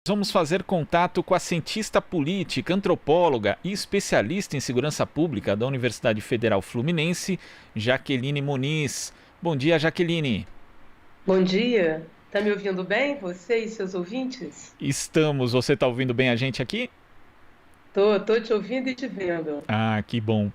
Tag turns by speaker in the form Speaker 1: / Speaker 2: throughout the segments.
Speaker 1: Vamos fazer contato com a cientista política, antropóloga e especialista em segurança pública da Universidade Federal Fluminense, Jaqueline Muniz. Bom dia, Jaqueline.
Speaker 2: Bom dia. Tá me ouvindo bem, você e seus ouvintes?
Speaker 1: Estamos, você está ouvindo bem a gente aqui?
Speaker 2: Tô te ouvindo e te vendo.
Speaker 1: Ah, que bom.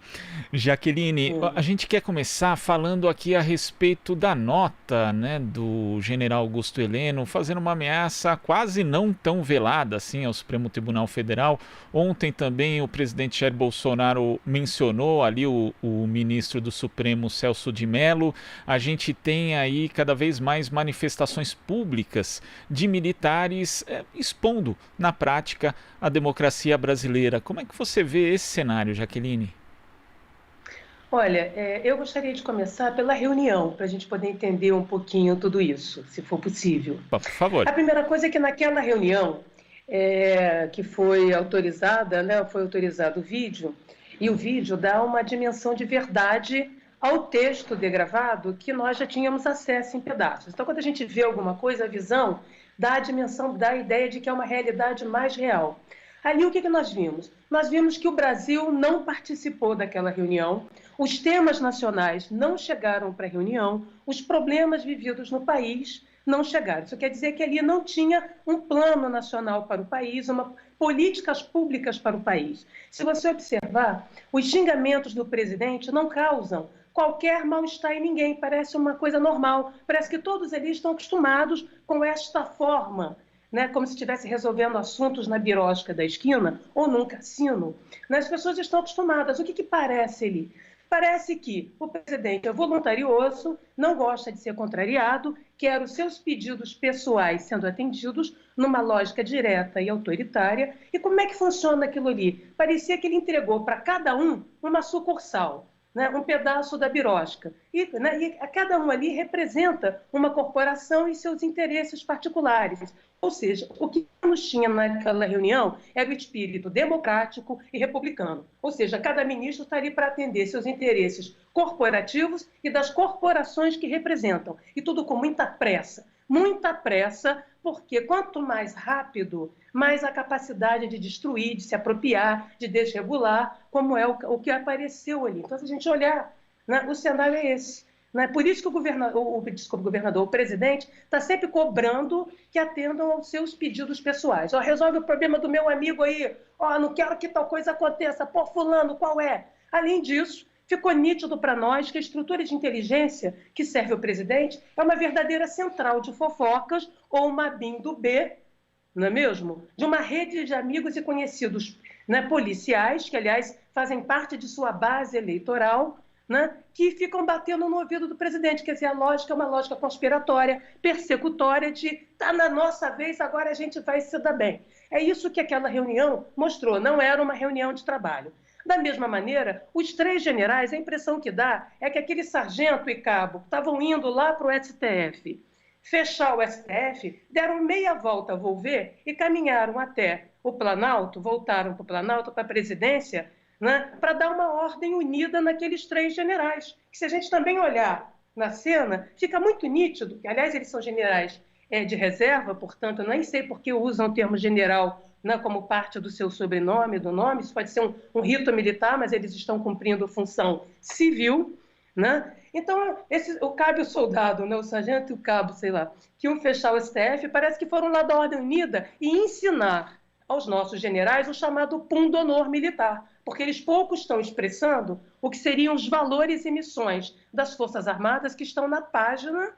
Speaker 1: Jaqueline, a
Speaker 2: Hum.
Speaker 1: gente quer começar falando aqui a respeito da nota, né, do general Augusto Heleno, fazendo uma ameaça quase não tão velada assim ao Supremo Tribunal Federal. Ontem também o presidente Jair Bolsonaro mencionou ali o ministro do Supremo, Celso de Mello. A gente tem aí cada vez mais manifestações públicas de militares expondo na prática a democracia brasileira. Como é que você vê esse cenário, Jaqueline?
Speaker 2: Olha, eu gostaria de começar pela reunião, para a gente poder entender um pouquinho tudo isso, se for possível.
Speaker 1: Por favor.
Speaker 2: A primeira coisa é que naquela reunião que foi autorizada, né, foi autorizado o vídeo, e o vídeo dá uma dimensão de verdade ao texto degravado que nós já tínhamos acesso em pedaços. Então, quando a gente vê alguma coisa, a visão dá a dimensão, dá a ideia de que é uma realidade mais real. Ali, o que nós vimos? Nós vimos que o Brasil não participou daquela reunião, os temas nacionais não chegaram para a reunião, os problemas vividos no país não chegaram. Isso quer dizer que ali não tinha um plano nacional para o país, políticas públicas para o país. Se você observar, os xingamentos do presidente não causam qualquer mal-estar em ninguém, parece uma coisa normal, parece que todos eles estão acostumados com esta forma, né, como se estivesse resolvendo assuntos na birosca da esquina ou num cassino. Né, as pessoas estão acostumadas. O que parece ali? Parece que o presidente é voluntarioso, não gosta de ser contrariado, quer os seus pedidos pessoais sendo atendidos numa lógica direta e autoritária. E como é que funciona aquilo ali? Parecia que ele entregou para cada um uma sucursal, né, um pedaço da birosca. E a cada um ali representa uma corporação e seus interesses particulares. Ou seja, o que nos tinha naquela reunião era o espírito democrático e republicano. Ou seja, cada ministro está ali para atender seus interesses corporativos e das corporações que representam. E tudo com muita pressa, porque quanto mais rápido, mais a capacidade de destruir, de se apropriar, de desregular, como é o que apareceu ali. Então, se a gente olhar, né, o cenário é esse. Né? Por isso que o presidente está sempre cobrando que atendam aos seus pedidos pessoais. Resolve o problema do meu amigo aí, não quero que tal coisa aconteça, pô, fulano, qual é? Além disso, ficou nítido para nós que a estrutura de inteligência que serve ao presidente é uma verdadeira central de fofocas ou uma BIM do B, não é mesmo? De uma rede de amigos e conhecidos, né, policiais, que, aliás, fazem parte de sua base eleitoral, né, que ficam batendo no ouvido do presidente. Quer dizer, a lógica é uma lógica conspiratória, persecutória, de tá na nossa vez, agora a gente vai se dar bem. É isso que aquela reunião mostrou, não era uma reunião de trabalho. Da mesma maneira, os três generais, a impressão que dá é que aquele sargento e cabo estavam indo lá para o STF, fechar o STF, deram meia volta a volver e caminharam até o Planalto, voltaram para o Planalto, para a presidência, né, para dar uma ordem unida naqueles três generais. Que se a gente também olhar na cena, fica muito nítido, que, aliás, eles são generais de reserva, portanto, eu nem sei por que usam o termo general, né, como parte do seu sobrenome, do nome, isso pode ser um rito militar, mas eles estão cumprindo função civil, né? Então, o cabo e o soldado, né, o sargento e o cabo, sei lá, que iam fechar o STF, parece que foram lá da Ordem Unida e ensinar aos nossos generais o chamado pundonor militar, porque eles pouco estão expressando o que seriam os valores e missões das Forças Armadas que estão na página,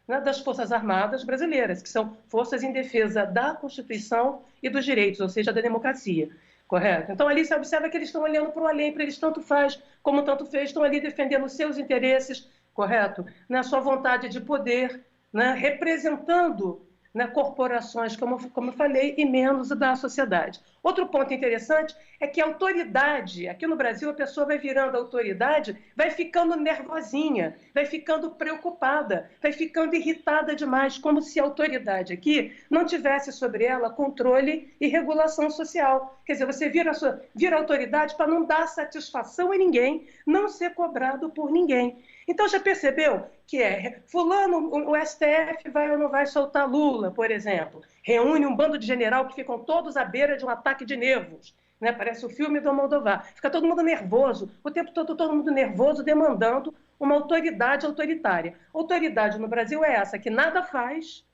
Speaker 2: né, das Forças Armadas brasileiras, que são forças em defesa da Constituição e dos direitos, ou seja, da democracia. Correto? Então, ali você observa que eles estão olhando para o além, para eles tanto faz como tanto fez, estão ali defendendo os seus interesses, correto? Na sua vontade de poder, né, representando, né, corporações, como eu falei, e menos da sociedade. Outro ponto interessante é que a autoridade, aqui no Brasil a pessoa vai virando autoridade, vai ficando nervosinha, vai ficando preocupada, vai ficando irritada demais, como se a autoridade aqui não tivesse sobre ela controle e regulação social. Quer dizer, você vira autoridade para não dar satisfação a ninguém, não ser cobrado por ninguém. Então já percebeu que é, fulano, o STF vai ou não vai soltar Lula, por exemplo. Reúne um bando de general que ficam todos à beira de um ataque de nervos. Né? Parece o filme do Almodóvar. Fica todo mundo nervoso, o tempo todo mundo nervoso, demandando uma autoridade autoritária. Autoridade no Brasil é essa, que nada faz,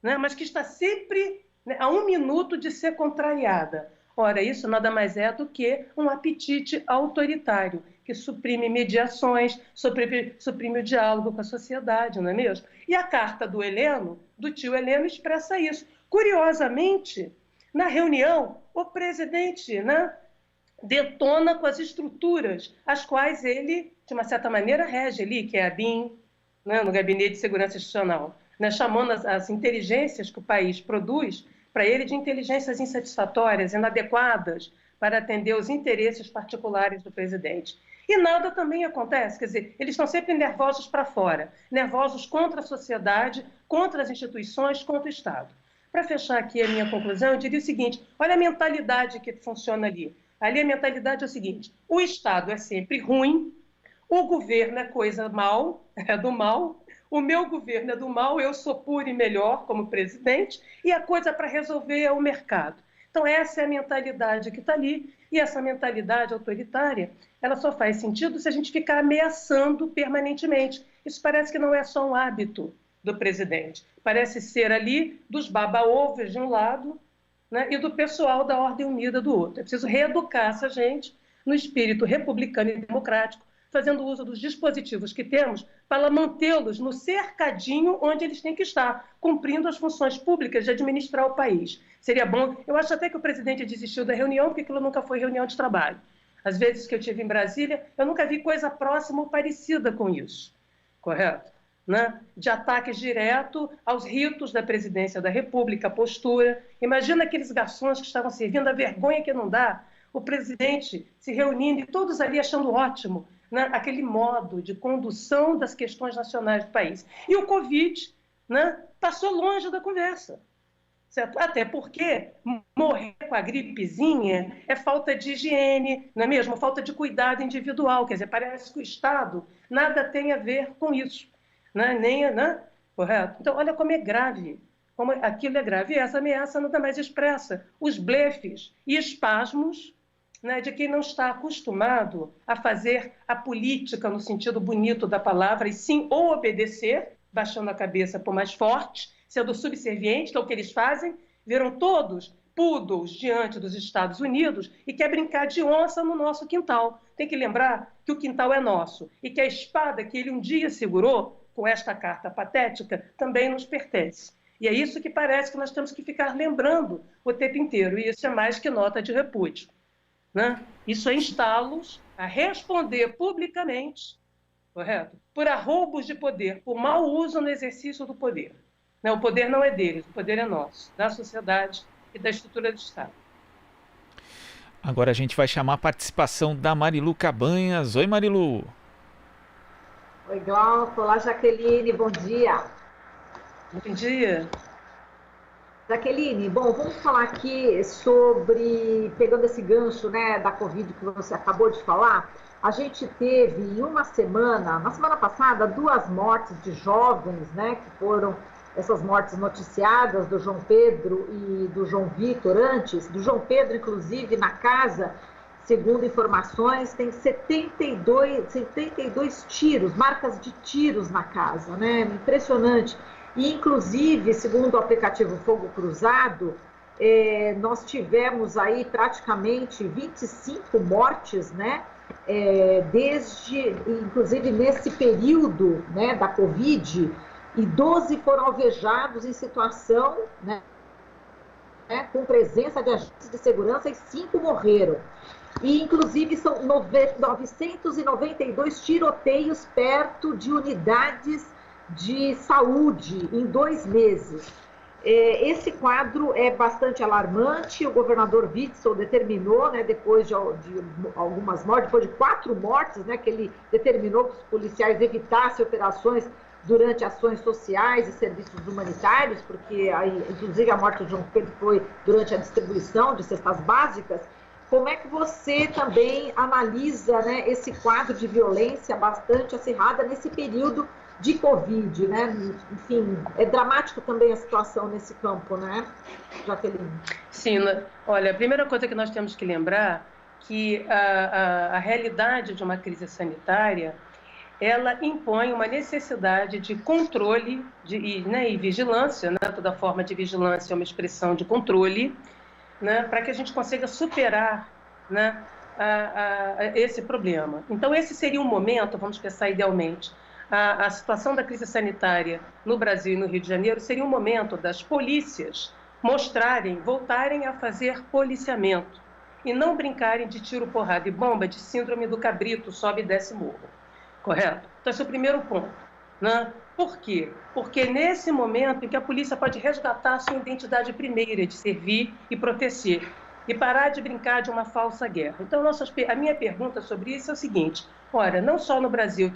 Speaker 2: né? Mas que está sempre, né, a 1 minuto de ser contrariada. Ora, isso nada mais é do que um apetite autoritário, que suprime mediações, suprime o diálogo com a sociedade, não é mesmo? E a carta do Heleno, do tio Heleno, expressa isso. Curiosamente, na reunião, o presidente, né, detona com as estruturas, as quais ele, de uma certa maneira, rege ali, que é a BIM, né, no Gabinete de Segurança Institucional, né, chamando as inteligências que o país produz para ele de inteligências insatisfatórias, inadequadas para atender os interesses particulares do presidente. E nada também acontece, quer dizer, eles estão sempre nervosos para fora, nervosos contra a sociedade, contra as instituições, contra o Estado. Para fechar aqui a minha conclusão, eu diria o seguinte, olha a mentalidade que funciona ali. Ali a mentalidade é o seguinte, o Estado é sempre ruim, o governo é coisa mal, é do mal, o meu governo é do mal, eu sou puro e melhor como presidente, e a coisa para resolver é o mercado. Então, essa é a mentalidade que está ali, e essa mentalidade autoritária, ela só faz sentido se a gente ficar ameaçando permanentemente. Isso parece que não é só um hábito do presidente, parece ser ali dos baba-ovos de um lado, né, e do pessoal da Ordem Unida do outro. É preciso reeducar essa gente no espírito republicano e democrático, fazendo uso dos dispositivos que temos para mantê-los no cercadinho onde eles têm que estar, cumprindo as funções públicas de administrar o país. Seria bom, eu acho até que o presidente desistiu da reunião, porque aquilo nunca foi reunião de trabalho. Às vezes que eu estive em Brasília, eu nunca vi coisa próxima ou parecida com isso, correto? Né? De ataques direto aos ritos da presidência da República, a postura. Imagina aqueles garçons que estavam servindo, a vergonha que não dá, o presidente se reunindo e todos ali achando ótimo, né, aquele modo de condução das questões nacionais do país. E o Covid, né, passou longe da conversa. Certo? Até porque morrer com a gripezinha é falta de higiene, não é mesmo? Falta de cuidado individual. Quer dizer, parece que o Estado nada tem a ver com isso. Né? Nem, né? Correto? Então, olha como é grave. Como aquilo é grave. E essa ameaça nada mais expressa os blefes e espasmos, né, de quem não está acostumado a fazer a política no sentido bonito da palavra, e sim ou obedecer, baixando a cabeça por mais forte, sendo subserviente, que é o que eles fazem, viram todos poodles diante dos Estados Unidos e quer brincar de onça no nosso quintal. Tem que lembrar que o quintal é nosso e que a espada que ele um dia segurou, com esta carta patética, também nos pertence. E é isso que parece que nós temos que ficar lembrando o tempo inteiro, e isso é mais que nota de repúdio. Né? Isso é instá-los a responder publicamente, correto? Por arroubos de poder, por mau uso no exercício do poder. Né? O poder não é deles, o poder é nosso, da sociedade e da estrutura do Estado.
Speaker 1: Agora a gente vai chamar a participação da Marilu Cabanhas. Oi, Marilu.
Speaker 3: Oi, Glauco. Olá, Jaqueline. Bom dia.
Speaker 2: Bom dia.
Speaker 3: Jaqueline, bom, vamos falar aqui sobre, pegando esse gancho, né, da Covid que você acabou de falar, a gente teve em uma semana, na semana passada, 2 mortes de jovens, né, que foram essas mortes noticiadas do João Pedro e do João Vitor antes, do João Pedro, inclusive, na casa, segundo informações, tem 72 tiros, marcas de tiros na casa, né, impressionante. E, inclusive, segundo o aplicativo Fogo Cruzado, nós tivemos aí praticamente 25 mortes, né? Inclusive nesse período, né, da Covid, e 12 foram alvejados em situação, né, com presença de agentes de segurança, e 5 morreram. E, inclusive, são 992 tiroteios perto de unidades de saúde em 2 meses. Esse quadro é bastante alarmante. O governador Witzel determinou, né, depois de algumas mortes, depois de 4 mortes, né, que ele determinou que os policiais evitassem operações durante ações sociais e serviços humanitários, porque aí, inclusive a morte de João Pedro foi durante a distribuição de cestas básicas. Como é que você também analisa, né, esse quadro de violência bastante acirrada nesse período de Covid, né? Enfim, é dramático também a situação nesse campo, né, Jaqueline?
Speaker 2: Sim, olha, a primeira coisa que nós temos que lembrar que a realidade de uma crise sanitária, ela impõe uma necessidade de controle e vigilância, né? Toda forma de vigilância é uma expressão de controle, né? Para que a gente consiga superar, né, esse problema. Então, esse seria um momento, vamos pensar idealmente, a situação da crise sanitária no Brasil e no Rio de Janeiro seria um momento das polícias voltarem a fazer policiamento e não brincarem de tiro, porrada e bomba, de síndrome do cabrito, sobe e desce morro. Correto? Então, esse é o primeiro ponto, né? Por quê? Porque nesse momento em que a polícia pode resgatar a sua identidade primeira de servir e proteger e parar de brincar de uma falsa guerra. Então, a minha pergunta sobre isso é o seguinte: ora, não só no Brasil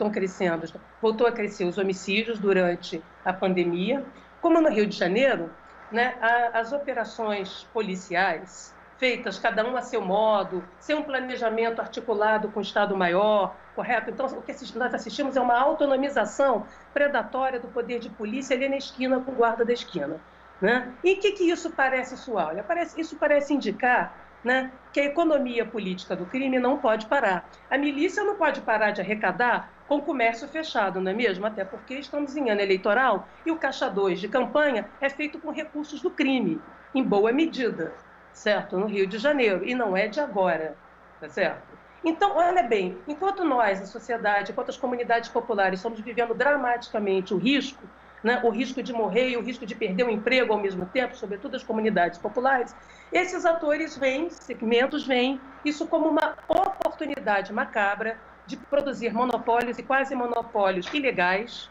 Speaker 2: voltou a crescer os homicídios durante a pandemia, como no Rio de Janeiro, né, as operações policiais feitas cada um a seu modo, sem um planejamento articulado com o Estado-Maior, correto? Então, o que nós assistimos é uma autonomização predatória do poder de polícia ali na esquina com o guarda da esquina, né? E o que isso parece soar? Isso parece indicar, né, que a economia política do crime não pode parar. A milícia não pode parar de arrecadar com o comércio fechado, não é mesmo? Até porque estamos em ano eleitoral e o caixa 2 de campanha é feito com recursos do crime, em boa medida, certo? No Rio de Janeiro, e não é de agora, tá certo? Então, olha bem, enquanto nós, a sociedade, enquanto as comunidades populares estamos vivendo dramaticamente o risco, né, o risco de morrer e o risco de perder o emprego ao mesmo tempo, sobretudo as comunidades populares, esses atores segmentos veem isso como uma oportunidade macabra de produzir monopólios e quase monopólios ilegais,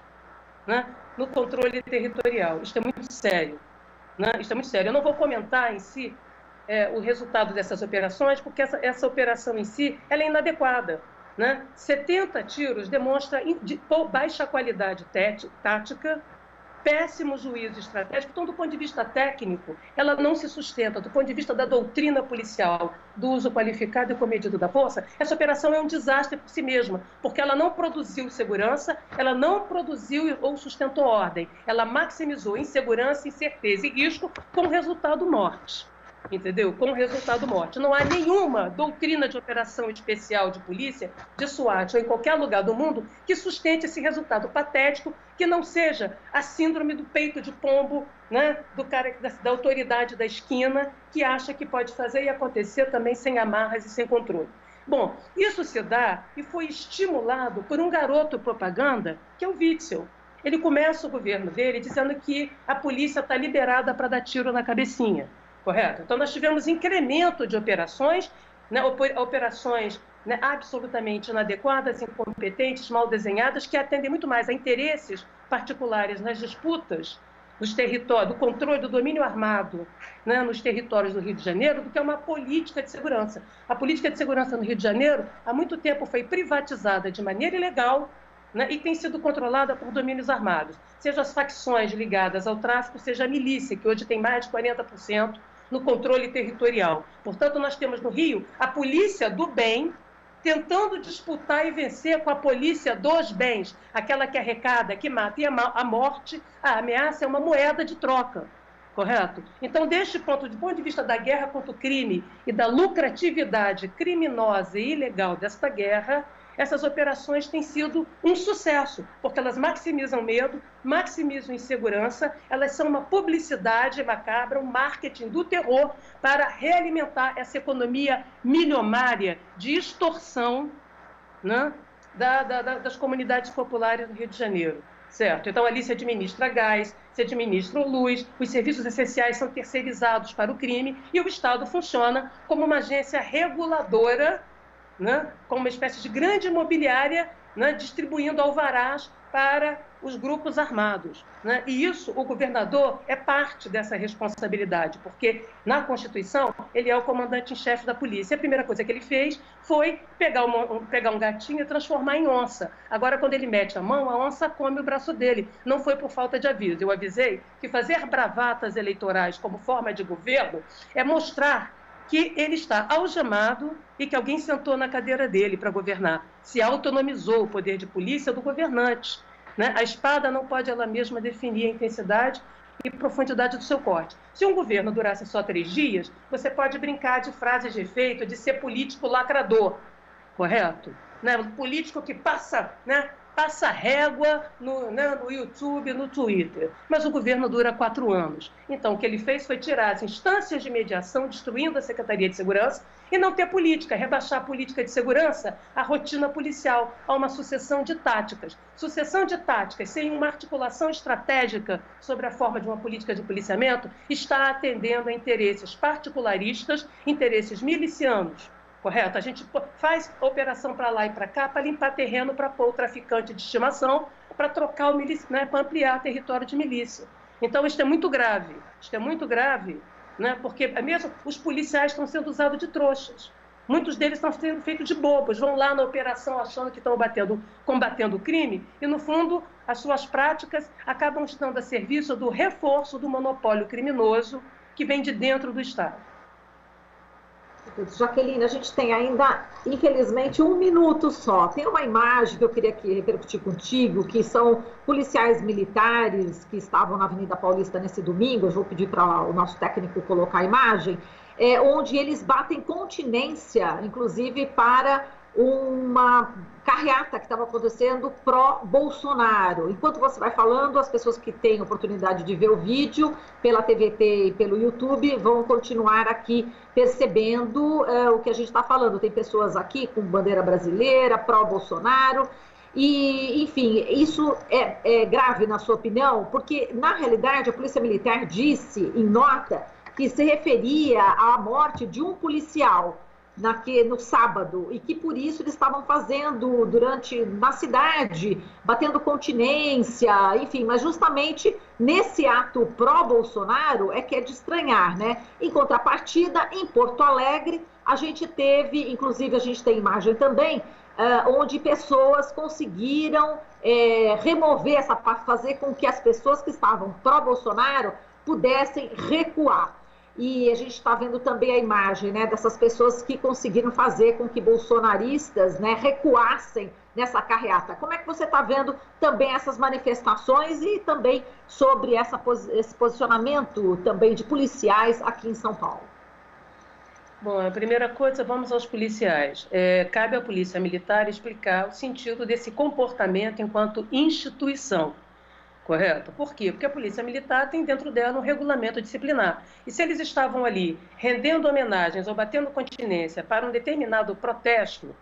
Speaker 2: né, no controle territorial. Isto é muito sério, né? Isto é muito sério. Eu não vou comentar em si o resultado dessas operações, porque essa operação em si ela é inadequada, né? 70 tiros demonstra baixa qualidade tática, péssimo juízo estratégico. Então, do ponto de vista técnico, ela não se sustenta. Do ponto de vista da doutrina policial, do uso qualificado e comedido da força, essa operação é um desastre por si mesma, porque ela não produziu segurança, ela não produziu ou sustentou ordem, ela maximizou insegurança, incerteza e risco com resultado morte. Entendeu? Com o resultado morte. Não há nenhuma doutrina de operação especial de polícia, de SWAT ou em qualquer lugar do mundo que sustente esse resultado patético, que não seja a síndrome do peito de pombo, né, do cara da autoridade da esquina, que acha que pode fazer e acontecer também sem amarras e sem controle. Bom, isso se dá e foi estimulado por um garoto propaganda, que é o Witzel. Ele começa o governo dele dizendo que a polícia está liberada para dar tiro na cabecinha. Correto? Então, nós tivemos incremento de operações, né, operações, né, absolutamente inadequadas, incompetentes, mal desenhadas, que atendem muito mais a interesses particulares nas disputas nos territórios, do controle do domínio armado, né, nos territórios do Rio de Janeiro, do que uma política de segurança. A política de segurança no Rio de Janeiro, há muito tempo, foi privatizada de maneira ilegal, né, e tem sido controlada por domínios armados, seja as facções ligadas ao tráfico, seja a milícia, que hoje tem mais de 40%, no controle territorial. Portanto, nós temos no Rio a polícia do bem tentando disputar e vencer com a polícia dos bens, aquela que arrecada, que mata. E a morte, a ameaça é uma moeda de troca, correto? Então, do ponto de vista da guerra contra o crime e da lucratividade criminosa e ilegal desta guerra, essas operações têm sido um sucesso, porque elas maximizam medo, maximizam insegurança, elas são uma publicidade macabra, um marketing do terror para realimentar essa economia milionária de extorsão, né, das comunidades populares do Rio de Janeiro. Certo? Então, ali se administra gás, se administra luz, os serviços essenciais são terceirizados para o crime e o Estado funciona como uma agência reguladora, né, como uma espécie de grande imobiliária, né, distribuindo alvarás para os grupos armados, né? E isso, o governador é parte dessa responsabilidade, porque na Constituição ele é o comandante em chefe da polícia. A primeira coisa que ele fez foi pegar um gatinho e transformar em onça. Agora, quando ele mete a mão, a onça come o braço dele. Não foi por falta de aviso. Eu avisei que fazer bravatas eleitorais como forma de governo é mostrar que ele está algemado e que alguém sentou na cadeira dele para governar. Se autonomizou o poder de polícia do governante. né? A espada não pode ela mesma definir a intensidade e profundidade do seu corte. Se um governo durasse só 3 dias, você pode brincar de frases de efeito, de ser político lacrador, correto? Né? Um político que passa, né, passa régua no YouTube, no Twitter. Mas o governo dura 4 anos. Então, o que ele fez foi tirar as instâncias de mediação, destruindo a Secretaria de Segurança, e não ter política, rebaixar a política de segurança à rotina policial, a uma sucessão de táticas. Sucessão de táticas sem uma articulação estratégica sobre a forma de uma política de policiamento está atendendo a interesses particularistas, interesses milicianos. Correto? A gente faz operação para lá e para cá para limpar terreno, para pôr o traficante de estimação, para trocar o milícia, né, para ampliar território de milícia. Então, isso é muito grave. Isso é muito grave, né, porque mesmo os policiais estão sendo usados de trouxas. Muitos deles estão sendo feitos de bobos, vão lá na operação achando que estão combatendo o crime e, no fundo, as suas práticas acabam estando a serviço do reforço do monopólio criminoso que vem de dentro do Estado.
Speaker 3: Jaqueline, a gente tem ainda, infelizmente, 1 minuto só. Tem uma imagem que eu queria aqui repercutir contigo, que são policiais militares que estavam na Avenida Paulista nesse domingo. Eu vou pedir para o nosso técnico colocar a imagem, onde eles batem continência, inclusive para uma carreata que estava acontecendo pró-Bolsonaro. Enquanto você vai falando, as pessoas que têm oportunidade de ver o vídeo pela TVT e pelo YouTube vão continuar aqui percebendo o que a gente está falando. Tem pessoas aqui com bandeira brasileira, pró-Bolsonaro. E, enfim, isso é grave na sua opinião? Porque, na realidade, a Polícia Militar disse em nota que se referia à morte de um policial no sábado, e que por isso eles estavam fazendo na cidade, batendo continência, enfim, mas justamente nesse ato pró-Bolsonaro é que é de estranhar, né? Em contrapartida, em Porto Alegre, a gente teve, inclusive a gente tem imagem também, onde pessoas conseguiram remover fazer com que as pessoas que estavam pró-Bolsonaro pudessem recuar. E a gente está vendo também a imagem, né, dessas pessoas que conseguiram fazer com que bolsonaristas, né, recuassem nessa carreata. Como é que você está vendo também essas manifestações e também sobre esse posicionamento também de policiais aqui em São Paulo?
Speaker 2: Bom, a primeira coisa, vamos aos policiais. Cabe à Polícia Militar explicar o sentido desse comportamento enquanto instituição. Correto? Por quê? Porque a Polícia Militar tem dentro dela um regulamento disciplinar. E se eles estavam ali rendendo homenagens ou batendo continência para um determinado protesto,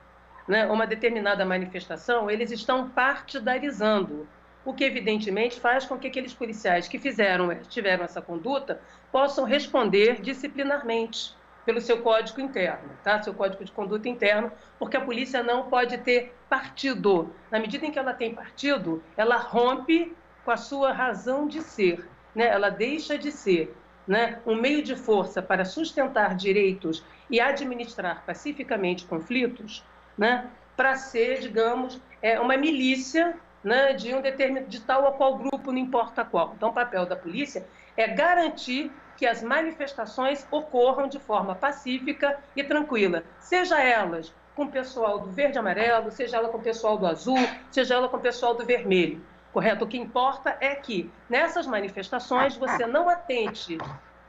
Speaker 2: né, uma determinada manifestação, eles estão partidarizando, o que evidentemente faz com que aqueles policiais que tiveram essa conduta possam responder disciplinarmente pelo seu código interno, tá? Seu código de conduta interno, porque a polícia não pode ter partido. Na medida em que ela tem partido, ela rompe com a sua razão de ser, né? Ela deixa de ser, né, um meio de força para sustentar direitos e administrar pacificamente conflitos, né, para ser, digamos, uma milícia, né, de tal ou qual grupo, não importa qual. Então, o papel da polícia é garantir que as manifestações ocorram de forma pacífica e tranquila, seja elas com o pessoal do verde e amarelo, seja ela com o pessoal do azul, seja ela com o pessoal do vermelho. Correto? O que importa é que nessas manifestações você não atente,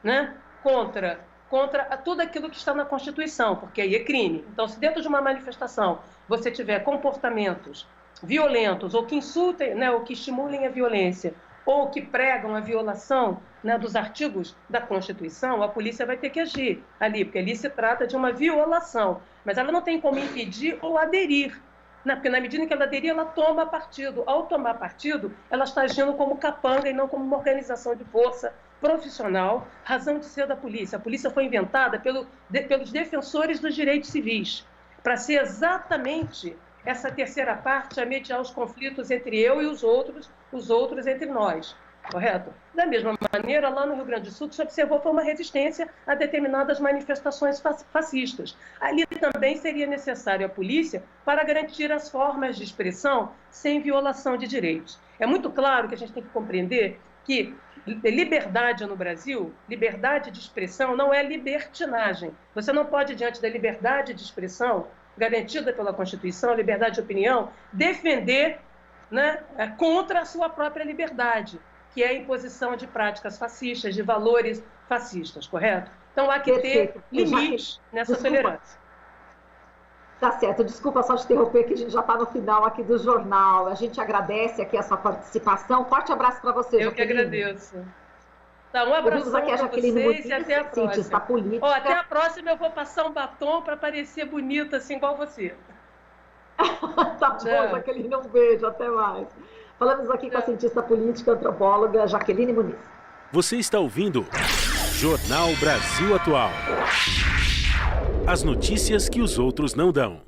Speaker 2: né, contra tudo aquilo que está na Constituição, porque aí é crime. Então, se dentro de uma manifestação você tiver comportamentos violentos ou que insultem, né, ou que estimulem a violência, ou que pregam a violação, né, dos artigos da Constituição, a polícia vai ter que agir ali, porque ali se trata de uma violação. Mas ela não tem como impedir ou aderir. Porque na medida em que ela aderir, ela toma partido. Ao tomar partido, ela está agindo como capanga e não como uma organização de força profissional, razão de ser da polícia. A polícia foi inventada pelos defensores dos direitos civis, para ser exatamente essa terceira parte a mediar os conflitos entre eu e os outros entre nós. Correto? Da mesma maneira, lá no Rio Grande do Sul, se observou foi uma resistência a determinadas manifestações fascistas. Ali também seria necessário a polícia para garantir as formas de expressão sem violação de direitos. É muito claro que a gente tem que compreender que liberdade no Brasil, liberdade de expressão, não é libertinagem. Você não pode, diante da liberdade de expressão, garantida pela Constituição, a liberdade de opinião, defender né, contra a sua própria liberdade, que é a imposição de práticas fascistas, de valores fascistas, correto? Então há que ter limite nessa tolerância.
Speaker 3: Tá certo, desculpa só te interromper, que a gente já está no final aqui do jornal. A gente agradece aqui a sua participação. Forte abraço para você,
Speaker 2: Eu que agradeço. Tá, um abraço para vocês e até a próxima.
Speaker 3: Política.
Speaker 2: Até a próxima eu vou passar um batom para parecer bonita, assim igual você.
Speaker 3: Tá bom, Jaqueline, um beijo, até mais. Falamos aqui com a cientista política, antropóloga Jaqueline Muniz.
Speaker 4: Você está ouvindo Jornal Brasil Atual. As notícias que os outros não dão.